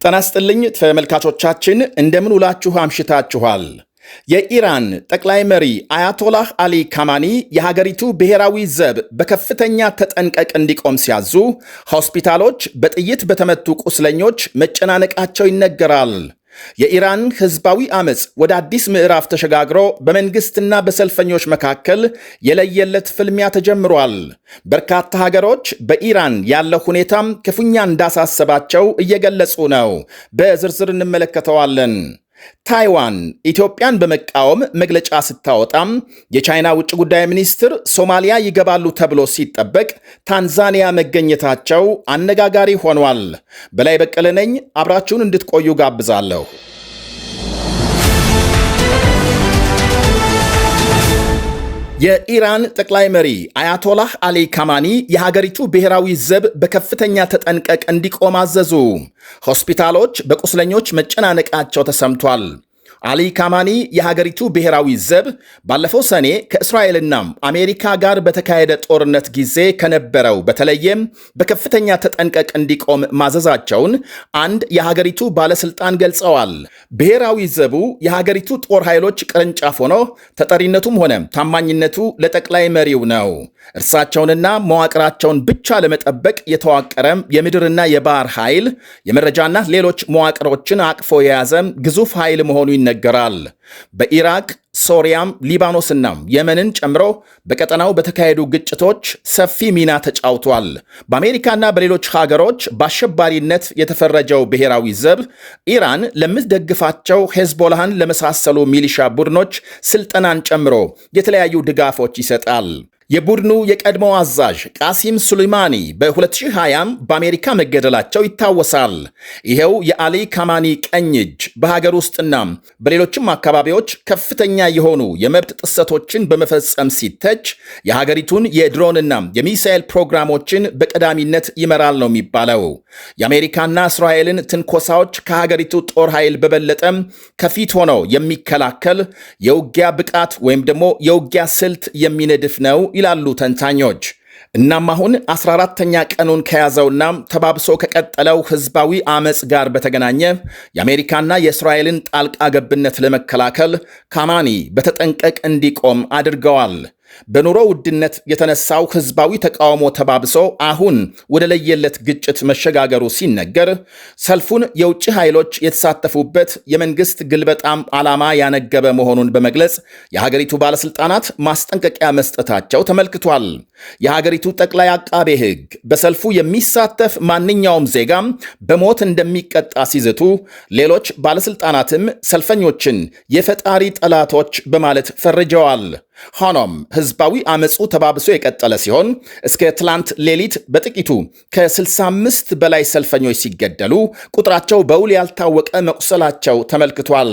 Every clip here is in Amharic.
ጤና ይስጥልኝ ተመልካቾቻችን፣ እንደምን ውላችሁ አምሽታችኋል። የኢራን ጠቅላይ መሪ አያቶላህ አሊ ካማኒ የሀገሪቱ ብሔራዊ ዘብ በከፍተኛ ተጠንቀቅ እንዲቆም ሲያዙ፣ ሆስፒታሎች በጥይት በተመቱ ቁስለኞች መጨናነቃቸው ይነገራል። የኢራን ህዝባዊ አመጽ ወደ አዲስ ምዕራፍ ተሸጋግሮ በመንግስትና በሰልፈኞች መካከል የለየለት ፍልሚያ ተጀምሯል። በርካታ ሀገሮች በኢራን ያለው ሁኔታም ክፉኛ እንዳሳሰባቸው እየገለጹ ነው። በዝርዝር እንመለከተዋለን። ታይዋን ኢትዮጵያን በመቃወም መግለጫ ስታወጣም፣ የቻይና ውጭ ጉዳይ ሚኒስትር ሶማሊያ ይገባሉ ተብሎ ሲጠበቅ ታንዛኒያ መገኘታቸው አነጋጋሪ ሆኗል። በላይ በቀለ ነኝ። አብራችሁን እንድትቆዩ ጋብዛለሁ። የኢራን ጠቅላይ መሪ አያቶላህ አሊ ካማኒ የሀገሪቱ ብሔራዊ ዘብ በከፍተኛ ተጠንቀቅ እንዲቆም አዘዙ። ሆስፒታሎች በቁስለኞች መጨናነቃቸው ተሰምቷል። አሊ ካማኒ የሀገሪቱ ብሔራዊ ዘብ ባለፈው ሰኔ ከእስራኤልና አሜሪካ ጋር በተካሄደ ጦርነት ጊዜ ከነበረው በተለየም በከፍተኛ ተጠንቀቅ እንዲቆም ማዘዛቸውን አንድ የሀገሪቱ ባለስልጣን ገልጸዋል። ብሔራዊ ዘቡ የሀገሪቱ ጦር ኃይሎች ቅርንጫፍ ሆኖ ተጠሪነቱም ሆነ ታማኝነቱ ለጠቅላይ መሪው ነው። እርሳቸውንና መዋቅራቸውን ብቻ ለመጠበቅ የተዋቀረ የምድርና የባህር ኃይል፣ የመረጃና ሌሎች መዋቅሮችን አቅፎ የያዘ ግዙፍ ኃይል መሆኑ ይነገራል። በኢራቅ፣ ሶሪያም፣ ሊባኖስና የመንን ጨምሮ በቀጠናው በተካሄዱ ግጭቶች ሰፊ ሚና ተጫውቷል። በአሜሪካና በሌሎች ሀገሮች በአሸባሪነት የተፈረጀው ብሔራዊ ዘብ ኢራን ለምትደግፋቸው ሄዝቦላህን ለመሳሰሉ ሚሊሻ ቡድኖች ስልጠናን ጨምሮ የተለያዩ ድጋፎች ይሰጣል። የቡድኑ የቀድሞው አዛዥ ቃሲም ሱሌይማኒ በ2020 በአሜሪካ መገደላቸው ይታወሳል። ይሄው የአሊ ካማኒ ቀኝ እጅ በሀገር ውስጥና በሌሎችም አካባቢዎች ከፍተኛ የሆኑ የመብት ጥሰቶችን በመፈጸም ሲተች፣ የሀገሪቱን የድሮንና የሚሳኤል ፕሮግራሞችን በቀዳሚነት ይመራል ነው የሚባለው። የአሜሪካና እስራኤልን ትንኮሳዎች ከሀገሪቱ ጦር ኃይል በበለጠም ከፊት ሆነው የሚከላከል የውጊያ ብቃት ወይም ደግሞ የውጊያ ስልት የሚነድፍ ነው ይላሉ ተንታኞች። እናም አሁን 14ተኛ ቀኑን ከያዘውና ተባብሶ ከቀጠለው ህዝባዊ አመጽ ጋር በተገናኘ የአሜሪካና የእስራኤልን ጣልቃ ገብነት ለመከላከል ካማኒ በተጠንቀቅ እንዲቆም አድርገዋል። በኑሮ ውድነት የተነሳው ህዝባዊ ተቃውሞ ተባብሶ አሁን ወደ ለየለት ግጭት መሸጋገሩ ሲነገር፣ ሰልፉን የውጭ ኃይሎች የተሳተፉበት የመንግስት ግልበጣም ዓላማ ያነገበ መሆኑን በመግለጽ የሀገሪቱ ባለስልጣናት ማስጠንቀቂያ መስጠታቸው ተመልክቷል። የሀገሪቱ ጠቅላይ አቃቤ ሕግ በሰልፉ የሚሳተፍ ማንኛውም ዜጋም በሞት እንደሚቀጣ ሲዝቱ፣ ሌሎች ባለስልጣናትም ሰልፈኞችን የፈጣሪ ጠላቶች በማለት ፈርጀዋል። ሆኖም ህዝባዊ አመጹ ተባብሶ የቀጠለ ሲሆን እስከ ትላንት ሌሊት በጥቂቱ ከ65 በላይ ሰልፈኞች ሲገደሉ ቁጥራቸው በውል ያልታወቀ መቁሰላቸው ተመልክቷል።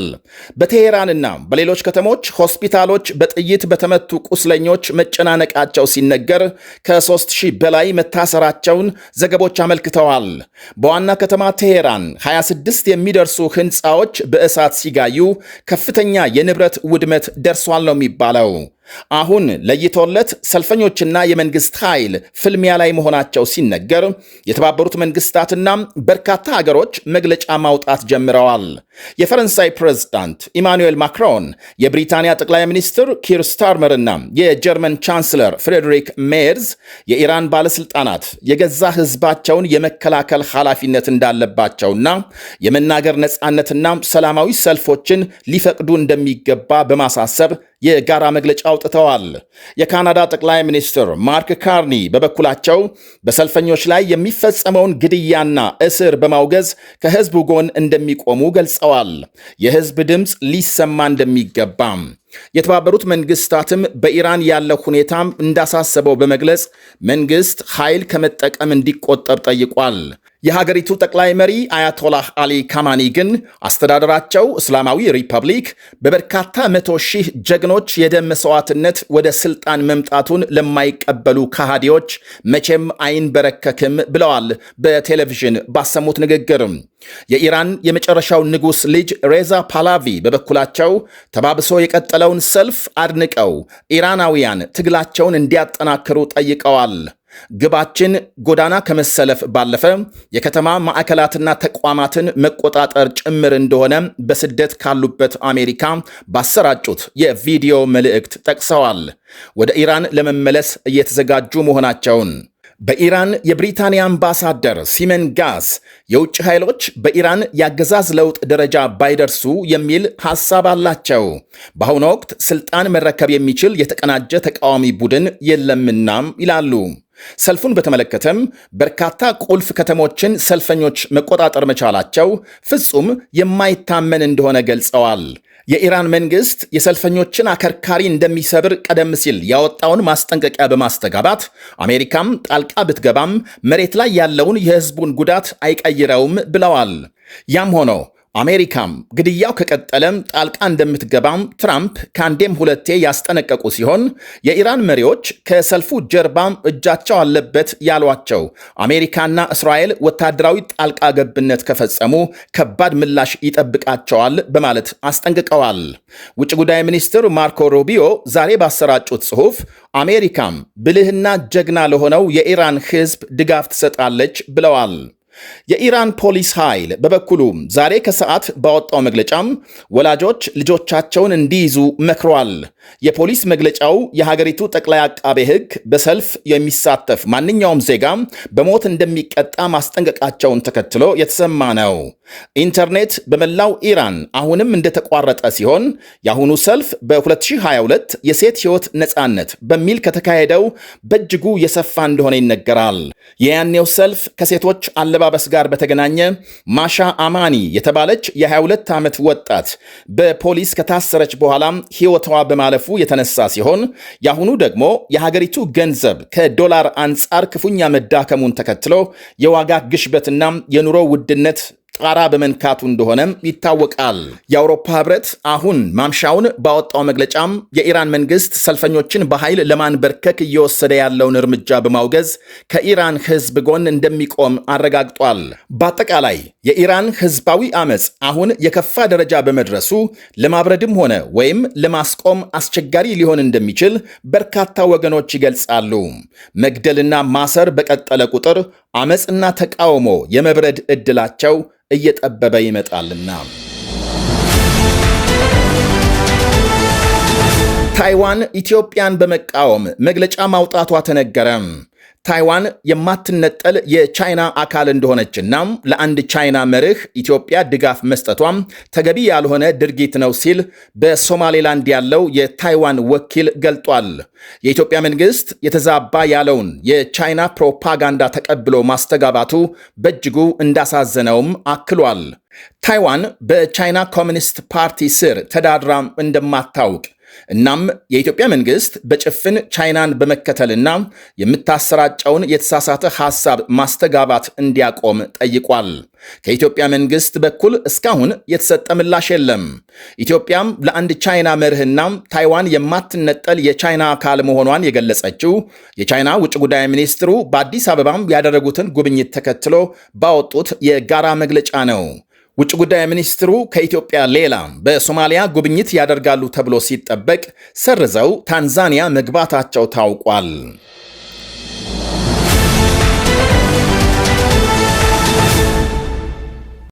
በቴሄራንና በሌሎች ከተሞች ሆስፒታሎች በጥይት በተመቱ ቁስለኞች መጨናነቃቸው ሲነገር ከ3000 በላይ መታሰራቸውን ዘገቦች አመልክተዋል። በዋና ከተማ ቴሄራን 26 የሚደርሱ ህንፃዎች በእሳት ሲጋዩ ከፍተኛ የንብረት ውድመት ደርሷል ነው የሚባለው። አሁን ለይቶለት ሰልፈኞችና የመንግስት ኃይል ፍልሚያ ላይ መሆናቸው ሲነገር፣ የተባበሩት መንግስታትና በርካታ ሀገሮች መግለጫ ማውጣት ጀምረዋል። የፈረንሳይ ፕሬዝዳንት ኢማኑኤል ማክሮን፣ የብሪታንያ ጠቅላይ ሚኒስትር ኪር ስታርመርና የጀርመን ቻንስለር ፍሬድሪክ ሜርዝ የኢራን ባለስልጣናት የገዛ ህዝባቸውን የመከላከል ኃላፊነት እንዳለባቸውና የመናገር ነጻነትና ሰላማዊ ሰልፎችን ሊፈቅዱ እንደሚገባ በማሳሰብ የጋራ መግለጫ አውጥተዋል። የካናዳ ጠቅላይ ሚኒስትር ማርክ ካርኒ በበኩላቸው በሰልፈኞች ላይ የሚፈጸመውን ግድያና እስር በማውገዝ ከህዝቡ ጎን እንደሚቆሙ ገልጸዋል። የህዝብ ድምፅ ሊሰማ እንደሚገባም የተባበሩት መንግስታትም በኢራን ያለው ሁኔታም እንዳሳሰበው በመግለጽ መንግስት ኃይል ከመጠቀም እንዲቆጠብ ጠይቋል። የሀገሪቱ ጠቅላይ መሪ አያቶላህ አሊ ካማኒ ግን አስተዳደራቸው እስላማዊ ሪፐብሊክ በበርካታ 100,000 ጀግኖች የደም መስዋዕትነት ወደ ስልጣን መምጣቱን ለማይቀበሉ ከሃዲዎች መቼም አይንበረከክም ብለዋል። በቴሌቪዥን ባሰሙት ንግግርም የኢራን የመጨረሻው ንጉሥ ልጅ ሬዛ ፓላቪ በበኩላቸው ተባብሶ የቀጠለውን ሰልፍ አድንቀው ኢራናውያን ትግላቸውን እንዲያጠናክሩ ጠይቀዋል። ግባችን ጎዳና ከመሰለፍ ባለፈ የከተማ ማዕከላትና ተቋማትን መቆጣጠር ጭምር እንደሆነ በስደት ካሉበት አሜሪካ ባሰራጩት የቪዲዮ መልእክት ጠቅሰዋል። ወደ ኢራን ለመመለስ እየተዘጋጁ መሆናቸውን በኢራን የብሪታንያ አምባሳደር ሲመን ጋስ የውጭ ኃይሎች በኢራን የአገዛዝ ለውጥ ደረጃ ባይደርሱ የሚል ሐሳብ አላቸው። በአሁኑ ወቅት ስልጣን መረከብ የሚችል የተቀናጀ ተቃዋሚ ቡድን የለምናም ይላሉ። ሰልፉን በተመለከተም በርካታ ቁልፍ ከተሞችን ሰልፈኞች መቆጣጠር መቻላቸው ፍጹም የማይታመን እንደሆነ ገልጸዋል። የኢራን መንግስት የሰልፈኞችን አከርካሪ እንደሚሰብር ቀደም ሲል ያወጣውን ማስጠንቀቂያ በማስተጋባት አሜሪካም ጣልቃ ብትገባም መሬት ላይ ያለውን የሕዝቡን ጉዳት አይቀይረውም ብለዋል። ያም ሆኖ አሜሪካም ግድያው ከቀጠለም ጣልቃ እንደምትገባም ትራምፕ ከአንዴም ሁለቴ ያስጠነቀቁ ሲሆን የኢራን መሪዎች ከሰልፉ ጀርባም እጃቸው አለበት ያሏቸው አሜሪካና እስራኤል ወታደራዊ ጣልቃ ገብነት ከፈጸሙ ከባድ ምላሽ ይጠብቃቸዋል በማለት አስጠንቅቀዋል። ውጭ ጉዳይ ሚኒስትር ማርኮ ሩቢዮ ዛሬ ባሰራጩት ጽሑፍ አሜሪካም ብልህና ጀግና ለሆነው የኢራን ሕዝብ ድጋፍ ትሰጣለች ብለዋል። የኢራን ፖሊስ ኃይል በበኩሉ ዛሬ ከሰዓት ባወጣው መግለጫም ወላጆች ልጆቻቸውን እንዲይዙ መክሯል። የፖሊስ መግለጫው የሀገሪቱ ጠቅላይ አቃቤ ሕግ በሰልፍ የሚሳተፍ ማንኛውም ዜጋ በሞት እንደሚቀጣ ማስጠንቀቃቸውን ተከትሎ የተሰማ ነው። ኢንተርኔት በመላው ኢራን አሁንም እንደተቋረጠ ሲሆን የአሁኑ ሰልፍ በ2022 የሴት ሕይወት ነፃነት በሚል ከተካሄደው በእጅጉ የሰፋ እንደሆነ ይነገራል። የያኔው ሰልፍ ከሴቶች አለባበስ ጋር በተገናኘ ማሻ አማኒ የተባለች የ22 ዓመት ወጣት በፖሊስ ከታሰረች በኋላ ሕይወቷ በማለፉ የተነሳ ሲሆን የአሁኑ ደግሞ የሀገሪቱ ገንዘብ ከዶላር አንጻር ክፉኛ መዳከሙን ተከትሎ የዋጋ ግሽበትና የኑሮ ውድነት ጣራ በመንካቱ እንደሆነም ይታወቃል። የአውሮፓ ህብረት አሁን ማምሻውን ባወጣው መግለጫም የኢራን መንግስት ሰልፈኞችን በኃይል ለማንበርከክ እየወሰደ ያለውን እርምጃ በማውገዝ ከኢራን ህዝብ ጎን እንደሚቆም አረጋግጧል። በአጠቃላይ የኢራን ህዝባዊ አመፅ አሁን የከፋ ደረጃ በመድረሱ ለማብረድም ሆነ ወይም ለማስቆም አስቸጋሪ ሊሆን እንደሚችል በርካታ ወገኖች ይገልጻሉ። መግደልና ማሰር በቀጠለ ቁጥር አመፅና ተቃውሞ የመብረድ ዕድላቸው እየጠበበ ይመጣልና። ታይዋን ኢትዮጵያን በመቃወም መግለጫ ማውጣቷ ተነገረ። ታይዋን የማትነጠል የቻይና አካል እንደሆነችና ለአንድ ቻይና መርህ ኢትዮጵያ ድጋፍ መስጠቷም ተገቢ ያልሆነ ድርጊት ነው ሲል በሶማሌላንድ ያለው የታይዋን ወኪል ገልጧል። የኢትዮጵያ መንግስት የተዛባ ያለውን የቻይና ፕሮፓጋንዳ ተቀብሎ ማስተጋባቱ በእጅጉ እንዳሳዘነውም አክሏል። ታይዋን በቻይና ኮሚኒስት ፓርቲ ስር ተዳድራ እንደማታውቅ እናም የኢትዮጵያ መንግስት በጭፍን ቻይናን በመከተልና የምታሰራጨውን የተሳሳተ ሐሳብ ማስተጋባት እንዲያቆም ጠይቋል። ከኢትዮጵያ መንግስት በኩል እስካሁን የተሰጠ ምላሽ የለም። ኢትዮጵያም ለአንድ ቻይና መርህና ታይዋን የማትነጠል የቻይና አካል መሆኗን የገለጸችው የቻይና ውጭ ጉዳይ ሚኒስትሩ በአዲስ አበባም ያደረጉትን ጉብኝት ተከትሎ ባወጡት የጋራ መግለጫ ነው። ውጭ ጉዳይ ሚኒስትሩ ከኢትዮጵያ ሌላ በሶማሊያ ጉብኝት ያደርጋሉ ተብሎ ሲጠበቅ ሰርዘው ታንዛኒያ መግባታቸው ታውቋል።